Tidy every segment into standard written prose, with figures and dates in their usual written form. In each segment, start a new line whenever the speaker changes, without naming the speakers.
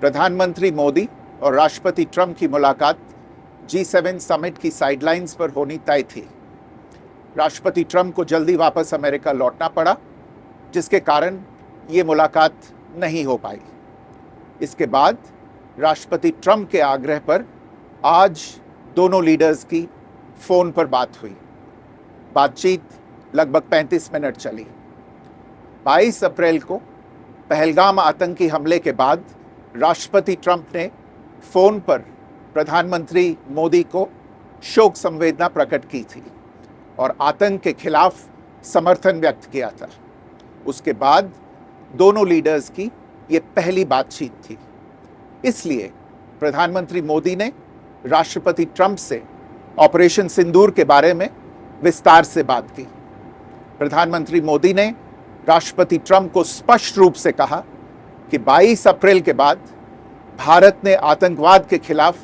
प्रधानमंत्री मोदी और राष्ट्रपति ट्रंप की मुलाकात G7 समिट की साइडलाइंस पर होनी तय थी। राष्ट्रपति ट्रंप को जल्दी वापस अमेरिका लौटना पड़ा, जिसके कारण ये मुलाकात नहीं हो पाई। इसके बाद राष्ट्रपति ट्रंप के आग्रह पर आज दोनों लीडर्स की फ़ोन पर बात हुई। बातचीत लगभग 35 मिनट चली। 22 अप्रैल को पहलगाम आतंकी हमले के बाद राष्ट्रपति ट्रंप ने फ़ोन पर प्रधानमंत्री मोदी को शोक संवेदना प्रकट की थी और आतंक के खिलाफ समर्थन व्यक्त किया था। उसके बाद दोनों लीडर्स की ये पहली बातचीत थी। इसलिए प्रधानमंत्री मोदी ने राष्ट्रपति ट्रंप से ऑपरेशन सिंदूर के बारे में विस्तार से बात की। प्रधानमंत्री मोदी ने राष्ट्रपति ट्रंप को स्पष्ट रूप से कहा कि 22 अप्रैल के बाद भारत ने आतंकवाद के खिलाफ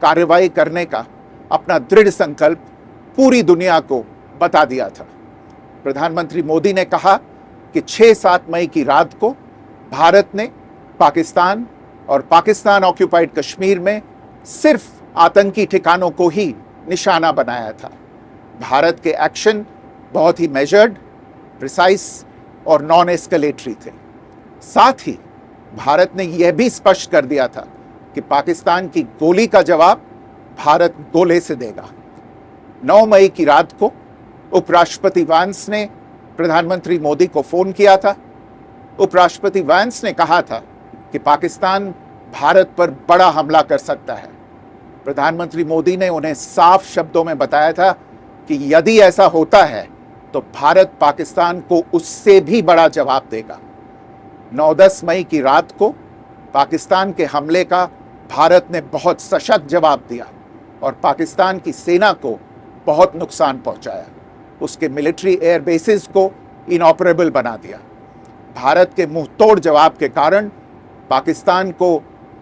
कार्रवाई करने का अपना दृढ़ संकल्प पूरी दुनिया को बता दिया था। प्रधानमंत्री मोदी ने कहा कि 6-7 मई की रात को भारत ने पाकिस्तान और पाकिस्तान ऑक्यूपाइड कश्मीर में सिर्फ आतंकी ठिकानों को ही निशाना बनाया था। भारत के एक्शन बहुत ही मेजर्ड, प्रिसाइज और नॉन एस्केलेटरी थे। साथ ही भारत ने यह भी स्पष्ट कर दिया था कि पाकिस्तान की गोली का जवाब भारत गोले से देगा। 9 मई की रात को उपराष्ट्रपति वांस ने प्रधानमंत्री मोदी को फोन किया था। उपराष्ट्रपति वांस ने कहा था कि पाकिस्तान भारत पर बड़ा हमला कर सकता है। प्रधानमंत्री मोदी ने उन्हें साफ शब्दों में बताया था कि यदि ऐसा होता है तो भारत पाकिस्तान को उससे भी बड़ा जवाब देगा। 9-10 मई की रात को पाकिस्तान के हमले का भारत ने बहुत सशक्त जवाब दिया और पाकिस्तान की सेना को बहुत नुकसान पहुंचाया। उसके मिलिट्री एयर बेसिस को इनऑपरेबल बना दिया। भारत के मुंहतोड़ जवाब के कारण पाकिस्तान को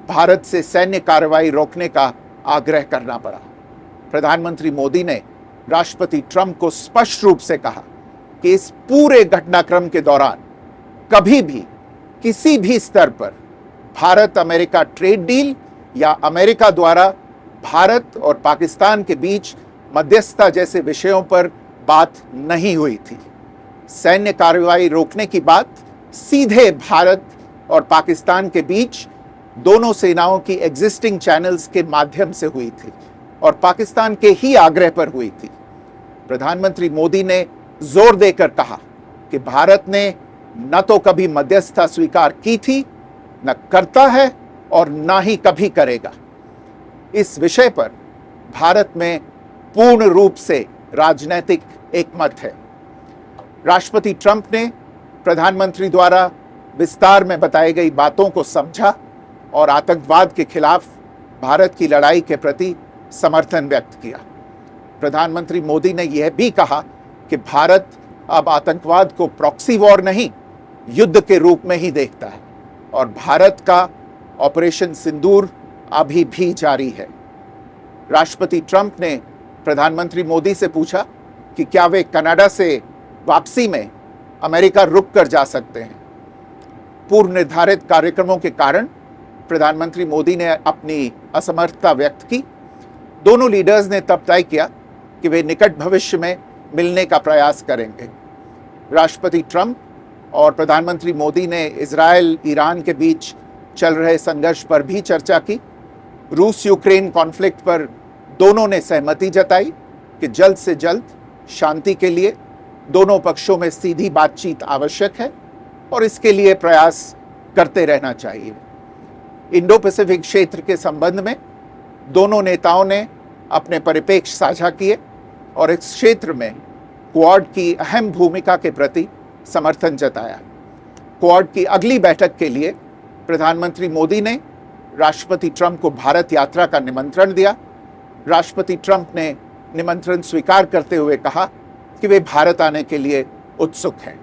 भारत से सैन्य कार्रवाई रोकने का आग्रह करना पड़ा। प्रधानमंत्री मोदी ने राष्ट्रपति ट्रंप को स्पष्ट रूप से कहा कि इस पूरे घटनाक्रम के दौरान कभी भी किसी भी स्तर पर भारत अमेरिका ट्रेड डील या अमेरिका द्वारा भारत और पाकिस्तान के बीच मध्यस्थता जैसे विषयों पर बात नहीं हुई थी। सैन्य कार्रवाई रोकने की बात सीधे भारत और पाकिस्तान के बीच दोनों सेनाओं की एग्जिस्टिंग चैनल्स के माध्यम से हुई थी और पाकिस्तान के ही आग्रह पर हुई थी। प्रधानमंत्री मोदी ने जोर देकर कहा कि भारत ने न तो कभी मध्यस्थता स्वीकार की थी, न करता है और न ही कभी करेगा। इस विषय पर भारत में पूर्ण रूप से राजनीतिक एकमत है। राष्ट्रपति ट्रंप ने प्रधानमंत्री द्वारा विस्तार में बताई गई बातों को समझा और आतंकवाद के खिलाफ भारत की लड़ाई के प्रति समर्थन व्यक्त किया। प्रधानमंत्री मोदी ने यह भी कहा कि भारत अब आतंकवाद को प्रॉक्सी वॉर नहीं, युद्ध के रूप में ही देखता है और भारत का ऑपरेशन सिंदूर अभी भी जारी है। राष्ट्रपति ट्रंप ने प्रधानमंत्री मोदी से पूछा कि क्या वे कनाडा से वापसी में अमेरिका रुक कर जा सकते हैं। पूर्व निर्धारित कार्यक्रमों के कारण प्रधानमंत्री मोदी ने अपनी असमर्थता व्यक्त की। दोनों लीडर्स ने तब तय किया कि वे निकट भविष्य में मिलने का प्रयास करेंगे। राष्ट्रपति ट्रंप और प्रधानमंत्री मोदी ने इजराइल ईरान के बीच चल रहे संघर्ष पर भी चर्चा की। रूस यूक्रेन कॉन्फ्लिक्ट पर दोनों ने सहमति जताई कि जल्द से जल्द शांति के लिए दोनों पक्षों में सीधी बातचीत आवश्यक है और इसके लिए प्रयास करते रहना चाहिए। इंडो पैसिफिक क्षेत्र के संबंध में दोनों नेताओं ने अपने परिप्रेक्ष्य साझा किए और इस क्षेत्र में क्वाड की अहम भूमिका के प्रति समर्थन जताया। क्वाड की अगली बैठक के लिए प्रधानमंत्री मोदी ने राष्ट्रपति ट्रंप को भारत यात्रा का निमंत्रण दिया। राष्ट्रपति ट्रंप ने निमंत्रण स्वीकार करते हुए कहा कि वे भारत आने के लिए उत्सुक हैं।